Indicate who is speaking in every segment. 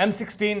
Speaker 1: M16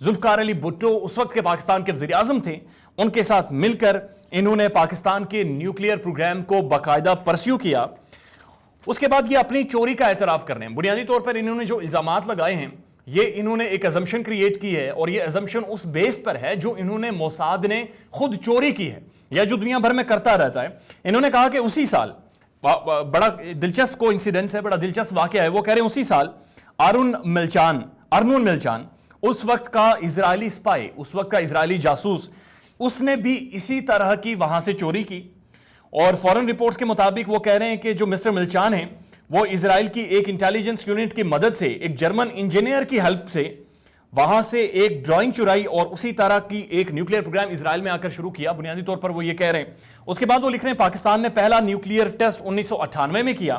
Speaker 1: Zulfiqar Ali Bhutto اس وقت کے پاکستان کے وزیر اعظم تھے، ان کے ساتھ مل کر انہوں نے پاکستان کے نیوکلیئر پروگرام کو باقاعدہ پرسیو کیا۔ اس کے بعد یہ اپنی چوری کا اعتراف کر رہے ہیں۔ بنیادی طور پر انہوں نے جو الزامات لگائے ہیں، یہ انہوں نے ایک ازمپشن کریٹ کی ہے، اور یہ ازمپشن اس بیس پر ہے جو انہوں نے موساد نے خود چوری کی ہے یا جو دنیا بھر میں کرتا رہتا ہے۔ انہوں نے کہا کہ اسی سال، بڑا دلچسپ کو انسیڈنس ہے، بڑا دلچسپ واقعہ ہے، وہ کہہ رہے ہیں اسی سال ارنون ملچان اس وقت کا اسرائیلی سپائی، اس وقت کا اسرائیلی جاسوس، اس نے بھی اسی طرح کی وہاں سے چوری کی۔ اور فورن رپورٹس کے مطابق وہ کہہ رہے ہیں کہ جو مسٹر ملچان ہیں وہ اسرائیل کی ایک انٹیلیجنس یونٹ کی مدد سے، ایک جرمن انجینئر کی ہیلپ سے وہاں سے ایک ڈرائنگ چرائی اور اسی طرح کی ایک نیوکلیئر پروگرام اسرائیل میں آ کر شروع کیا۔ بنیادی طور پر وہ یہ کہہ رہے ہیں۔ اس کے بعد وہ لکھ رہے ہیں پاکستان نے پہلا نیوکلیئر ٹیسٹ 1998 میں کیا،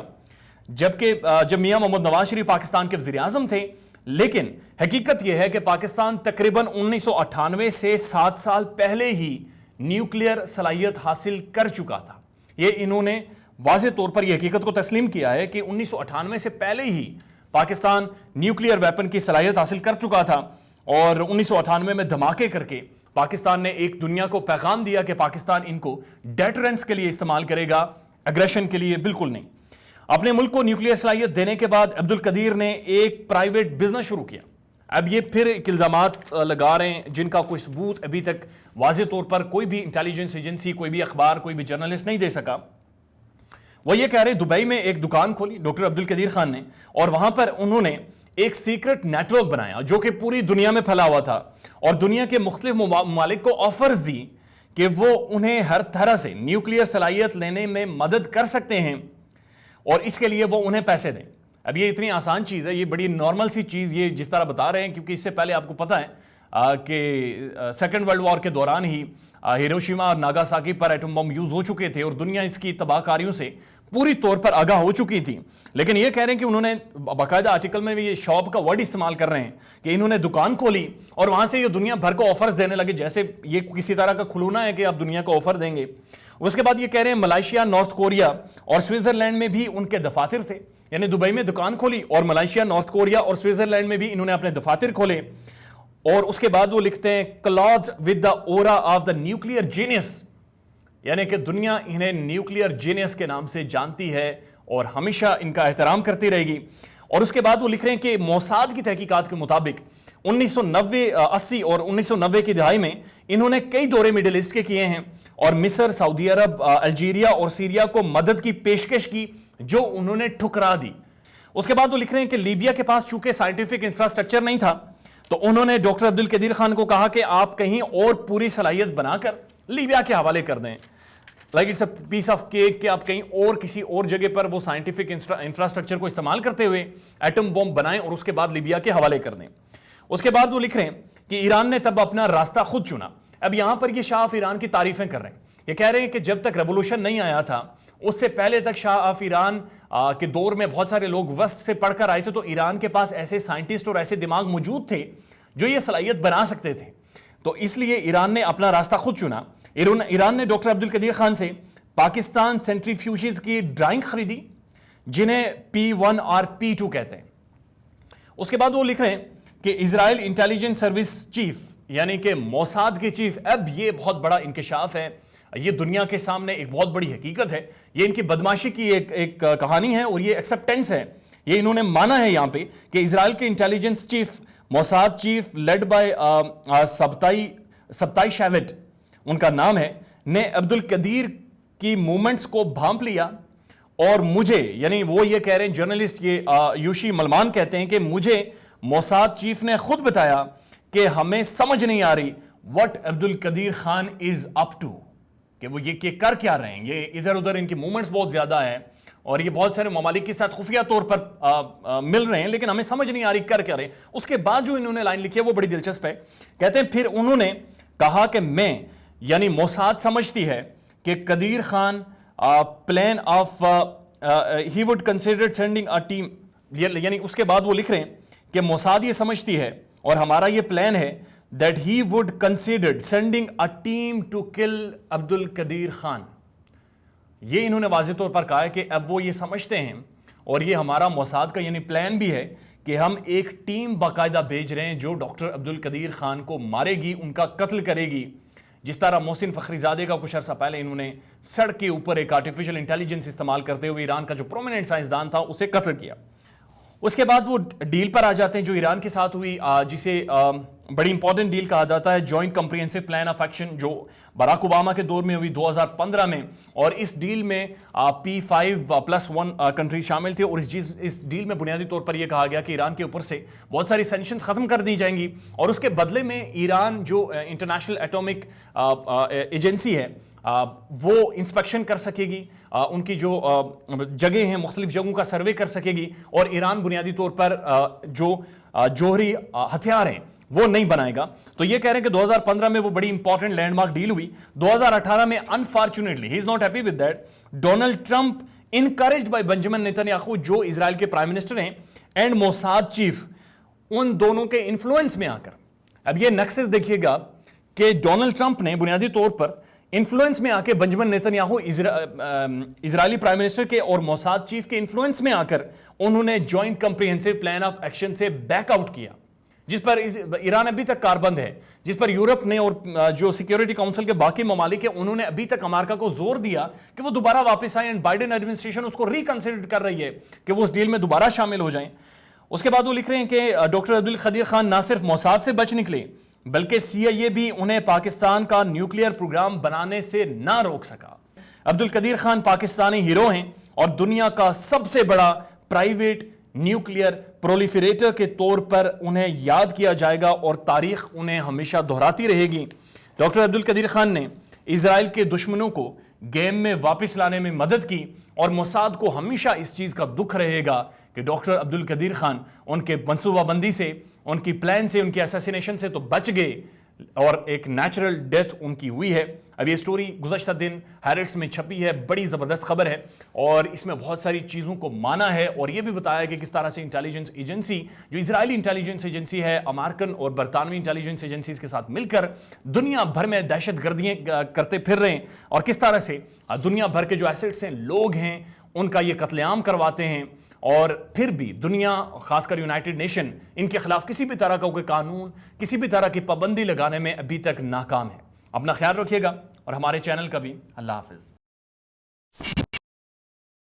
Speaker 1: جب میاں محمد نواز شریف پاکستان کے وزیر اعظم تھے، لیکن حقیقت یہ ہے کہ پاکستان تقریباً 1998 سے 7 سال پہلے ہی نیوکلیئر صلاحیت حاصل کر چکا تھا۔ یہ انہوں نے واضح طور پر یہ حقیقت کو تسلیم کیا ہے کہ 1998 سے پہلے ہی پاکستان نیوکلیئر ویپن کی صلاحیت حاصل کر چکا تھا، اور 1998 میں دھماکے کر کے پاکستان نے ایک دنیا کو پیغام دیا کہ پاکستان ان کو ڈیٹرنس کے لیے استعمال کرے گا، اگریشن کے لیے بالکل نہیں۔ اپنے ملک کو نیوکلیئر صلاحیت دینے کے بعد عبدالقدیر نے ایک پرائیویٹ بزنس شروع کیا۔ اب یہ پھر ایک الزامات لگا رہے ہیں جن کا کوئی ثبوت ابھی تک واضح طور پر کوئی بھی انٹیلیجنس ایجنسی، کوئی بھی اخبار، کوئی بھی جرنلسٹ نہیں دے سکا۔ وہ یہ کہہ رہے ہیں دبئی میں ایک دکان کھولی ڈاکٹر عبدالقدیر خان نے، اور وہاں پر انہوں نے ایک سیکرٹ نیٹ ورک بنایا جو کہ پوری دنیا میں پھیلا ہوا تھا، اور دنیا کے مختلف ممالک کو آفرز دی کہ وہ انہیں ہر طرح سے نیوکلیئر صلاحیت لینے میں مدد کر سکتے ہیں، اور اس کے لیے وہ انہیں پیسے دیں۔ اب یہ اتنی آسان چیز ہے، یہ بڑی نارمل سی چیز، یہ جس طرح بتا رہے ہیں، کیونکہ اس سے پہلے آپ کو پتہ ہے کہ سیکنڈ ورلڈ وار کے دوران ہی ہیروشیما اور ناگاساکی پر ایٹم بم یوز ہو چکے تھے، اور دنیا اس کی تباہ کاریوں سے پوری طور پر آگاہ ہو چکی تھی۔ لیکن یہ کہہ رہے ہیں کہ انہوں نے باقاعدہ آرٹیکل میں بھی یہ شاپ کا ورڈ استعمال کر رہے ہیں کہ انہوں نے دکان کھولی اور وہاں سے یہ دنیا بھر کو آفرز دینے لگے، جیسے یہ کسی طرح کا کھلونا ہے کہ آپ دنیا کو آفر دیں گے۔ اس کے بعد یہ کہہ رہے ہیں ملائیشیا، نارتھ کوریا اور سوئٹزرلینڈ میں بھی ان کے دفاتر تھے، یعنی دبئی میں دکان کھولی اور ملائیشیا، نارتھ کوریا اور سوئٹزرلینڈ میں بھی انہوں نے اپنے دفاتر کھولے۔ اور اس کے بعد وہ لکھتے ہیں cloth with the aura of the nuclear genius, یعنی کہ دنیا انہیں نیوکلیئر جینیس کے نام سے جانتی ہے اور ہمیشہ ان کا احترام کرتی رہے گی۔ اور اس کے بعد وہ لکھ رہے ہیں کہ موساد کی تحقیقات کے مطابق 1980 اور 1990 کی دہائی میں انہوں نے کئی دورے مڈل ایسٹ کے کیے ہیں، اور مصر، سعودی عرب، الجیریا اور سیریا کو مدد کی پیشکش کی جو انہوں نے ٹھکرا دی۔ اس کے بعد وہ لکھ رہے ہیں کہ لیبیا کے پاس چونکہ سائنٹیفک انفراسٹرکچر نہیں تھا، تو انہوں نے ڈاکٹر عبدالقدیر خان کو کہا کہ آپ کہیں اور پوری صلاحیت بنا کر لیبیا کے حوالے کر دیں، like it's a piece of cake, کہ آپ کہیں اور کسی اور جگہ پر وہ سائنٹیفک انفراسٹرکچر کو استعمال کرتے ہوئے ایٹم بم بنائیں اور اس کے بعد لیبیا کے حوالے کر دیں۔ اس کے بعد وہ لکھ رہے ہیں کہ ایران نے تب اپنا راستہ خود چنا۔ اب یہاں پر یہ شاہ آف ایران کی تعریفیں کر رہے ہیں، یہ کہہ رہے ہیں کہ جب تک ریولوشن نہیں آیا تھا، اس سے پہلے تک شاہ آف ایران کے دور میں بہت سارے لوگ ویسٹ سے پڑھ کر آئے تھے، تو ایران کے پاس ایسے سائنٹسٹ اور ایسے دماغ موجود تھے جو یہ صلاحیت بنا سکتے تھے، تو اس لیے ایران نے اپنا راستہ خود چنا۔ ایران نے ڈاکٹر عبدالقدیر خان سے پاکستان سینٹریفیوجز کی ڈرائنگ خریدی جنہیں P1 اور P2 کہتے ہیں۔ اس کے بعد وہ لکھ رہے ہیں کہ اسرائیل انٹیلیجنس سروس چیف یعنی کہ موساد کے چیف، اب یہ بہت بڑا انکشاف ہے، یہ دنیا کے سامنے ایک بہت بڑی حقیقت ہے، یہ ان کی بدماشی کی ایک کہانی ہے اور یہ ایکسپٹنس ہے، یہ انہوں نے مانا ہے یہاں پہ کہ اسرائیل کے intelligence chief, Mossad chief led by Shabtai Shavit ان کا نام ہے، نے عبدالقدیر کی مومنٹس کو بھانپ لیا، اور مجھے، یعنی وہ یہ کہہ رہے ہیں جرنلسٹ یہ یوشی ملمان کہتے ہیں کہ مجھے موساد چیف نے خود بتایا کہ ہمیں سمجھ نہیں آ رہی what Abdul Qadeer Khan is up to، کہ وہ یہ کر کیا رہے ہیں، یہ ادھر ادھر ان کی مومنٹس بہت زیادہ ہیں اور یہ بہت سارے ممالک کے ساتھ خفیہ طور پر مل رہے ہیں، لیکن ہمیں سمجھ نہیں آ رہی کر کیا رہے ہیں۔ اس کے بعد جو انہوں نے لائن لکھی ہے وہ بڑی دلچسپ ہے، کہتے ہیں پھر انہوں نے کہا کہ میں، یعنی موساد سمجھتی ہے کہ Qadeer Khan plan of he would consider sending a team, یعنی اس کے بعد وہ لکھ رہے ہیں کہ موساد یہ سمجھتی ہے اور ہمارا یہ پلان ہے that he would consider sending a team to kill Abdul Qadeer Khan. یہ انہوں نے واضح طور پر کہا ہے کہ اب وہ یہ سمجھتے ہیں اور یہ ہمارا موساد کا یعنی پلان بھی ہے کہ ہم ایک ٹیم باقاعدہ بھیج رہے ہیں جو ڈاکٹر عبدالقدیر خان کو مارے گی، ان کا قتل کرے گی، جس طرح محسن فخری زادے کا کچھ عرصہ پہلے انہوں نے سڑک کے اوپر ایک آرٹیفیشل انٹیلیجنس استعمال کرتے ہوئے ایران کا جو پرومیننٹ سائنسدان تھا اسے قتل کیا۔ اس کے بعد وہ ڈیل پر آ جاتے ہیں جو ایران کے ساتھ ہوئی، جسے بڑی امپورٹنٹ ڈیل کہا جاتا ہے، joint comprehensive plan of action, جو باراک اوباما کے دور میں ہوئی 2015 میں، اور اس ڈیل میں P5+1 کنٹریز شامل تھے، اور اس ڈیل میں بنیادی طور پر یہ کہا گیا کہ ایران کے اوپر سے بہت ساری سینکشنز ختم کر دی جائیں گی، اور اس کے بدلے میں ایران جو انٹرنیشنل ایٹامک ایجنسی ہے وہ انسپیکشن کر سکے گی، ان کی جو جگہیں ہیں مختلف جگہوں کا سروے کر سکے گی، اور ایران بنیادی طور پر جو جوہری ہتھیار ہیں وہ نہیں بنائے گا۔ تو یہ کہہ رہے ہیں کہ 2015 میں وہ بڑی امپورٹنٹ لینڈ مارک ڈیل ہوئی۔ 2018 میں unfortunately he is not happy with that, Donald Trump encouraged by Benjamin Netanyahu جو اسرائیل کے پرائم منسٹر ہیں اینڈ موساد چیف، ان دونوں کے انفلوئنس میں آ کر، اب یہ نکسس دیکھیے گا کہ ڈونلڈ ٹرمپ نے بنیادی طور پر انفلوئنس میں آ کے بنجمن نیتنیاہو اسرائیلی پرائم منسٹر کے اور موساد چیف کے انفلوئنس میں آ کر انہوں نے joint comprehensive plan of action سے بیک آؤٹ کیا، جس پر ایران ابھی تک کاربند ہے، جس پر یورپ نے اور جو سیکیورٹی کونسل کے باقی ممالک ہیں انہوں نے ابھی تک امریکہ کو زور دیا کہ وہ دوبارہ واپس آئیں، اینڈ بائیڈن ایڈمنسٹریشن اس کو ریکنسیڈر کر رہی ہے کہ وہ اس ڈیل میں دوبارہ شامل ہو جائیں۔ اس کے بعد وہ لکھ رہے ہیں کہ ڈاکٹر عبدالقدیر خان نہ صرف موساد سے بچ نکلے بلکہ CIA بھی انہیں پاکستان کا نیوکلیئر پروگرام بنانے سے نہ روک سکا۔ عبدالقدیر خان پاکستانی ہیرو ہیں اور دنیا کا سب سے بڑا پرائیویٹ نیوکلیئر پرولیفریٹر کے طور پر انہیں یاد کیا جائے گا اور تاریخ انہیں ہمیشہ دہراتی رہے گی۔ ڈاکٹر عبدالقدیر خان نے اسرائیل کے دشمنوں کو گیم میں واپس لانے میں مدد کی، اور موساد کو ہمیشہ اس چیز کا دکھ رہے گا کہ ڈاکٹر عبدالقدیر خان ان کے منصوبہ بندی سے، ان کی پلان سے، ان کی اسیسینیشن سے تو بچ گئے، اور ایک نیچرل ڈیتھ ان کی ہوئی ہے۔ اب یہ سٹوری گزشتہ دن ہیرٹس میں چھپی ہے، بڑی زبردست خبر ہے، اور اس میں بہت ساری چیزوں کو مانا ہے، اور یہ بھی بتایا کہ کس طرح سے انٹیلیجنس ایجنسی، جو اسرائیلی انٹیلیجنس ایجنسی ہے، امریکن اور برطانوی انٹیلیجنس ایجنسیز کے ساتھ مل کر دنیا بھر میں دہشت گردیاں کرتے پھر رہے ہیں، اور کس طرح سے دنیا بھر کے جو ایسٹس ہیں، لوگ ہیں، ان کا یہ قتل عام کرواتے ہیں، اور پھر بھی دنیا، خاص کر یونائٹڈ نیشن، ان کے خلاف کسی بھی طرح کا کوئی قانون، کسی بھی طرح کی پابندی لگانے میں ابھی تک ناکام ہے۔ اپنا خیال رکھیے گا، اور ہمارے چینل کا بھی۔ اللہ حافظ۔